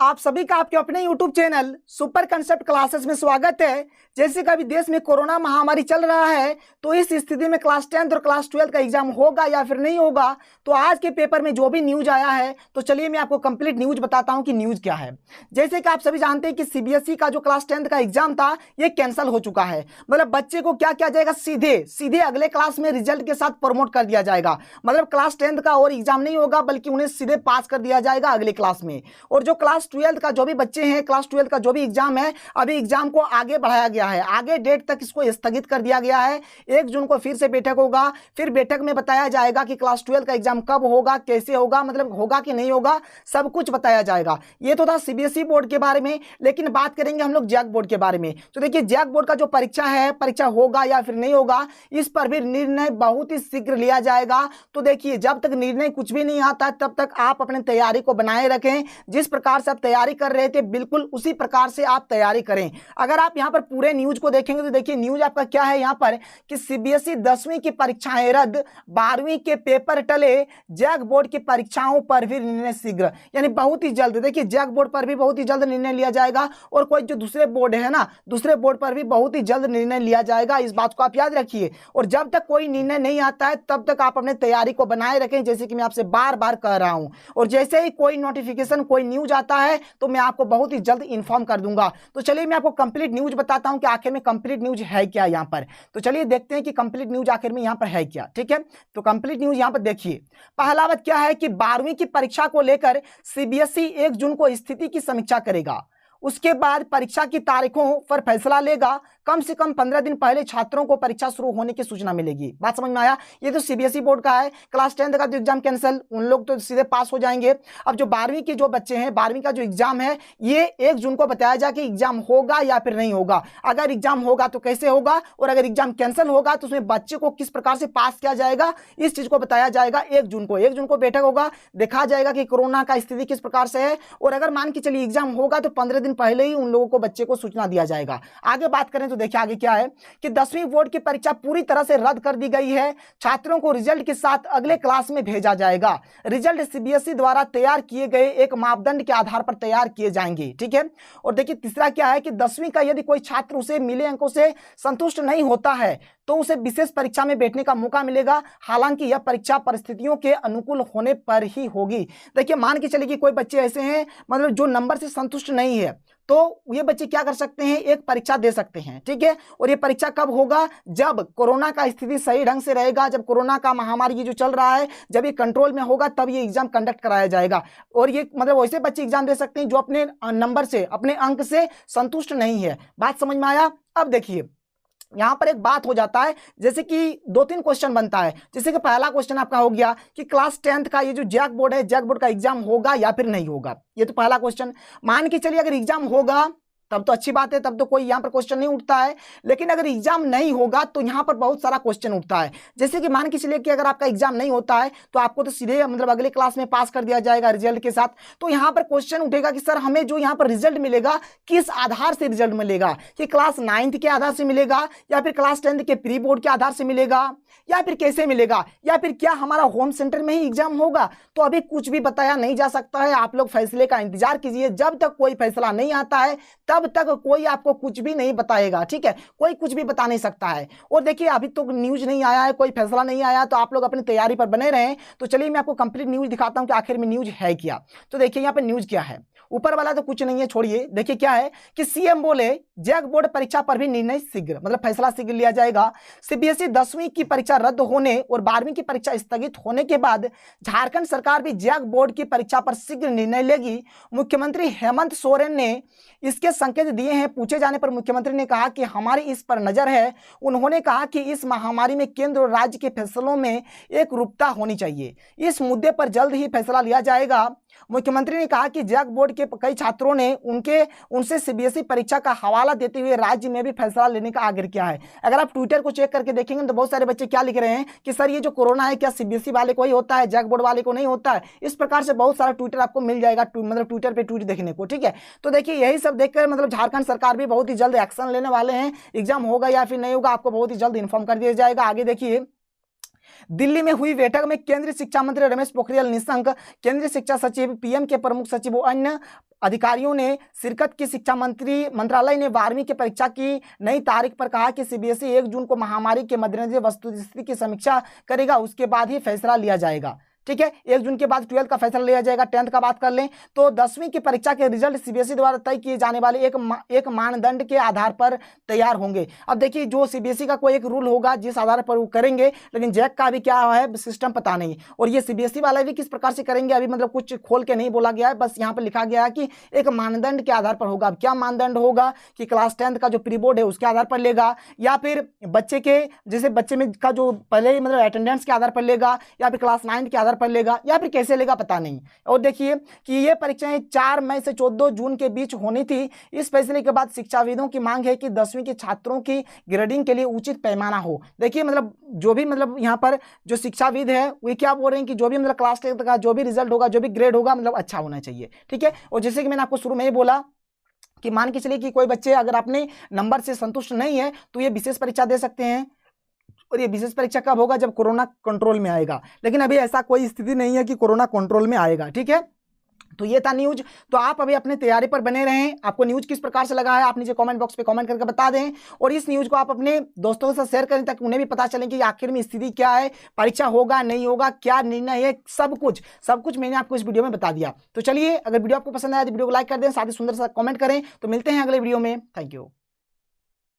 आप सभी का आपके अपने YouTube channel super concept classes में स्वागत है। जैसे कि अभी देश में कोरोना महामारी चल रहा है, तो इस स्थिति में क्लास 10th और क्लास 12 का एग्जाम होगा या फिर नहीं होगा, तो आज के पेपर में जो भी न्यूज आया है, तो चलिए मैं आपको कंप्लीट न्यूज बताता हूं कि न्यूज क्या है। जैसे कि आप सभी जानते हैं कि सीबीएसई का जो क्लास 10th का एग्जाम था, ये कैंसिल हो चुका है। मतलब बच्चे को क्या किया जाएगा, सीधे अगले क्लास में रिजल्ट के साथ प्रमोट कर दिया जाएगा। मतलब क्लास 10th का और एग्जाम नहीं होगा, बल्कि उन्हें सीधे पास कर दिया जाएगा अगले क्लास में। और जो क्लास 12 का जो भी बच्चे हैं, क्लास 12 का जो भी एग्जाम है, अभी एग्जाम को आगे बढ़ाया गया है, आगे डेट तक इसको स्थगित कर दिया गया है। 1 जून को फिर से बैठक होगा, फिर बैठक में बताया जाएगा कि क्लास 12 का एग्जाम कब होगा, कैसे होगा, मतलब होगा कि नहीं होगा, सब कुछ बताया जाएगा। ये तो था सीबीएसई बोर्ड के बारे में, लेकिन बात करेंगे हम लोग जैक बोर्ड के बारे में। तो देखिए, जैक बोर्ड का जो परीक्षा है, परीक्षा होगा या फिर नहीं होगा, इस पर भी निर्णय बहुत ही शीघ्र लिया जाएगा। तो देखिए, जब तक निर्णय कुछ भी नहीं आता, तब तक आप अपनी तैयारी को बनाए रखें। जिस प्रकार से आप तैयारी कर रहे थे, बिल्कुल उसी प्रकार से आप तैयारी करें। अगर आप यहां पर पूरे न्यूज को देखेंगे तो देखिए, न्यूज आपका क्या है यहां पर कि सीबीएसई 10वीं की परीक्षाएं रद्द, 12वीं के पेपर टले, जैक बोर्ड की परीक्षाओं पर भी निर्णय शीघ्र, यानी बहुत ही जल्द। देखिए, जैक बोर्ड पर भी बहुत ही जल्द निर्णय लिया जाएगा, और कोई जो दूसरे बोर्ड है ना, दूसरे बोर्ड पर भी बहुत ही जल्द निर्णय लिया जाएगा। इस बात को आप याद रखिए। और जब तक कोई निर्णय नहीं आता है, तब तक आप अपने तैयारी को बनाए रखें, जैसे कि मैं आपसे बार बार कह रहा हूं। और जैसे ही कोई नोटिफिकेशन, कोई न्यूज आता है, तो मैं आपको बहुत ही जल्द इन्फॉर्म कर दूंगा। तो चलिए मैं आपको कंप्लीट न्यूज बताता हूं कि आखिर में कंप्लीट न्यूज है क्या यहां पर। तो चलिए देखते हैं कि कंप्लीट न्यूज आखिर में यहां पर है क्या। ठीक है, तो कंप्लीट न्यूज यहां पर देखिए। पहला बात क्या है कि 12वीं की परीक्षा को लेकर सीबीएसई 1 जून को स्थिति की समीक्षा करेगा। उसके बाद परीक्षा की तारीखों पर फैसला लेगा। कम से कम 15 दिन पहले छात्रों को परीक्षा शुरू होने की सूचना मिलेगी। बात समझ में आया? ये तो सीबीएसई बोर्ड का है। क्लास 10th का जो एग्जाम कैंसिल, उन लोग तो सीधे पास हो जाएंगे। अब जो 12वीं के जो बच्चे हैं, 12वीं का जो एग्जाम है, ये 1 जून को बताया जाए कि एग्जाम होगा या फिर नहीं होगा। अगर एग्जाम होगा तो कैसे होगा, और अगर एग्जाम कैंसिल होगा तो उसमें बच्चे को किस प्रकार से पास किया जाएगा, इस चीज को बताया जाएगा 1 जून को। 1 जून को बैठक होगा, देखा जाएगा कि कोरोना का स्थिति किस प्रकार से है। और अगर मान के चलिए एग्जाम होगा, तो 15 दिन पहले ही उन लोगों को, बच्चे को सूचना दिया जाएगा। आगे बात करें तो देखिए आगे क्या है कि 10वीं बोर्ड की परीक्षा पूरी तरह से रद्द कर दी गई है। छात्रों को रिजल्ट के साथ अगले क्लास में भेजा जाएगा। रिजल्ट सीबीएसई द्वारा तैयार किए गए एक मापदंड के आधार पर तैयार किए जाएंगे। ठीक है, और देखिए तीसरा क्या है कि 10वीं का यदि कोई छात्र उसे मिले अंकों से संतुष्ट नहीं होता है, तो उसे विशेष परीक्षा में बैठने का मौका मिलेगा। हालांकि यह परीक्षा परिस्थितियों के अनुकूल होने पर ही होगी। देखिए, मान के चलिए कि कोई बच्चे ऐसे हैं, मतलब जो नंबर से संतुष्ट नहीं है, तो ये बच्चे क्या कर सकते हैं, एक परीक्षा दे सकते हैं। ठीक है, और ये परीक्षा कब होगा, जब कोरोना का स्थिति सही ढंग से रहेगा, जब कोरोना का महामारी ये जो चल रहा है, जब ये कंट्रोल में होगा, तब ये एग्जाम कंडक्ट कराया जाएगा। और ये मतलब वैसे बच्चे एग्जाम दे सकते हैं जो अपने नंबर से, अपने अंक से संतुष्ट नहीं है। बात समझ में आया? अब देखिए, यहां पर एक बात हो जाता है, जैसे कि 2-3 क्वेश्चन बनता है। जैसे कि पहला क्वेश्चन आपका हो गया कि क्लास 10th का ये जो जैक बोर्ड है, जैक बोर्ड का एग्जाम होगा या फिर नहीं होगा। ये तो पहला क्वेश्चन। मान के चलिए अगर एग्जाम होगा तब तो अच्छी बात है, तब तो कोई यहां पर क्वेश्चन नहीं उठता है। लेकिन अगर एग्जाम नहीं होगा तो यहां पर बहुत सारा क्वेश्चन उठता है। जैसे कि मान के चलिए कि अगर आपका एग्जाम नहीं होता है, तो आपको तो सीधे मतलब अगले क्लास में पास कर दिया जाएगा रिजल्ट के साथ। तो यहां पर क्वेश्चन उठेगा कि सर हमें जो यहां पर रिजल्ट मिलेगा, किस आधार से रिजल्ट मिलेगा, कि क्लास 9th के आधार से मिलेगा, या फिर क्लास 10th के प्री बोर्ड के आधार से मिलेगा, या फिर कैसे मिलेगा, या फिर क्या हमारा होम सेंटर में ही एग्जाम होगा। तो अभी कुछ भी बताया नहीं जा सकता है। आप लोग फैसले का इंतजार कीजिए। जब तक कोई फैसला नहीं आता है, तब तक कोई आपको कुछ भी नहीं बताएगा। ठीक है, कोई कुछ भी बता नहीं सकता है। और देखिए, अभी तो न्यूज नहीं आया है, कोई फैसला नहीं आया, तो आप लोग अपनी तैयारी पर बने रहें। तो चलिए मैं आपको कंप्लीट न्यूज दिखाता हूं कि आखिर में न्यूज है क्या। तो देखिए यहाँ पे न्यूज क्या है, ऊपर वाला तो कुछ नहीं है, छोड़िए। देखिए क्या है कि सीएम बोले जैक बोर्ड परीक्षा पर भी निर्णय शीघ्र, मतलब फैसला शीघ्र लिया जाएगा। सीबीएसई 10वीं की परीक्षा रद्द होने और 12वीं की परीक्षा स्थगित होने के बाद झारखंड सरकार भी जैक बोर्ड की परीक्षा पर शीघ्र निर्णय लेगी। मुख्यमंत्री हेमंत सोरेन ने इसके संकेत दिए हैं। पूछे जाने पर मुख्यमंत्री ने कहा कि हमारी इस पर नजर है। उन्होंने कहा कि इस महामारी में केंद्र और राज्य के फैसलों में एक रूपता होनी चाहिए। इस मुद्दे पर जल्द ही फैसला लिया जाएगा। मुख्यमंत्री ने कहा कि जैक बोर्ड के कई छात्रों ने उनसे सीबीएसई परीक्षा का हवाला देते हुए राज्य में भी फैसला लेने का आग्रह किया है। अगर आप ट्विटर को चेक करके देखेंगे तो बहुत सारे बच्चे क्या लिख रहे हैं कि सर ये जो कोरोना है, क्या सीबीएसई वाले को ही होता है, जैक बोर्ड वाले को नहीं होता है। इस प्रकार से बहुत सारा ट्विटर आपको मिल जाएगा, मतलब ट्विटर पे ट्वीट देखने को। ठीक है, तो देखिए यही सब देखकर मतलब झारखंड सरकार भी बहुत ही जल्द एक्शन लेने वाले हैं। एग्जाम होगा या फिर नहीं होगा, आपको बहुत ही जल्द इन्फॉर्म कर दिया जाएगा। आगे देखिए दिल्ली में हुई बैठक में केंद्रीय शिक्षा मंत्री रमेश पोखरियाल निशंक, केंद्रीय शिक्षा सचिव, पीएम के प्रमुख सचिव और अन्य अधिकारियों ने शिरकत की। शिक्षा मंत्रालय ने 12वीं की परीक्षा की नई तारीख पर कहा कि सीबीएसई 1 जून को महामारी के मद्देनजर वस्तुस्थिति की समीक्षा करेगा, उसके बाद ही फैसला लिया जाएगा। ठीक है, 1 जून के बाद 12th का फैसला लिया जाएगा। 10th का बात कर लें तो 10वीं की परीक्षा के रिजल्ट सीबीएसई द्वारा तय किए जाने वाले एक मानदंड के आधार पर तैयार होंगे। अब देखिए, जो सीबीएसई का कोई एक रूल होगा जिस आधार पर वो करेंगे, लेकिन जैक का भी क्या है सिस्टम पता नहीं, और ये सीबीएसई वाला भी किस प्रकार से करेंगे अभी मतलब कुछ खोल के नहीं बोला गया है, बस यहाँ पर लिखा गया है कि एक मानदंड के आधार पर होगा। अब क्या मानदंड होगा कि क्लास 10th का जो प्री बोर्ड है उसके आधार पर लेगा, या फिर बच्चे के जैसे बच्चे में का जो पहले मतलब अटेंडेंस के आधार पर लेगा, या फिर क्लास 9 के आधार पर लेगा, या फिर कैसे लेगा पता नहीं। और देखिए कि ये परीक्षाएं 4 मई से 14 जून के बीच होनी थी। इस फैसले के बाद शिक्षाविदों की मांग है कि 10वीं के छात्रों की ग्रेडिंग के लिए उचित पैमाना हो। देखिए मतलब जो भी मतलब यहाँ पर जो शिक्षाविद है वे क्या बोल रहे हैं कि जो भी मतलब क्लास 10th का जो भी रिजल्ट होगा, जो भी ग्रेड होगा, मतलब अच्छा होना चाहिए। ठीक है, और जैसे कि मैंने आपको शुरू में ही बोला कि मान के चलिए कि कोई बच्चे अगर अपने नंबर से संतुष्ट नहीं है तो ये विशेष परीक्षा दे सकते हैं, और ये विशेष परीक्षा कब होगा, जब कोरोना कंट्रोल में आएगा। लेकिन अभी ऐसा कोई स्थिति नहीं है कि कोरोना कंट्रोल में आएगा। ठीक है, तो ये था न्यूज। तो आप अभी अपनी तैयारी पर बने रहें। आपको न्यूज किस प्रकार से लगा है आप नीचे कमेंट बॉक्स पे कमेंट करके बता दें, और इस न्यूज को आप अपने दोस्तों के साथ शेयर करें ताकि उन्हें भी पता चले कि आखिर में स्थिति क्या है, परीक्षा होगा नहीं होगा, क्या निर्णय है, सब कुछ मैंने आपको इस वीडियो में बता दिया। तो चलिए, अगर वीडियो आपको पसंद आया तो वीडियो को लाइक कर दें, साथ ही सुंदर सा कमेंट करें। तो मिलते हैं अगले वीडियो में। Thank you.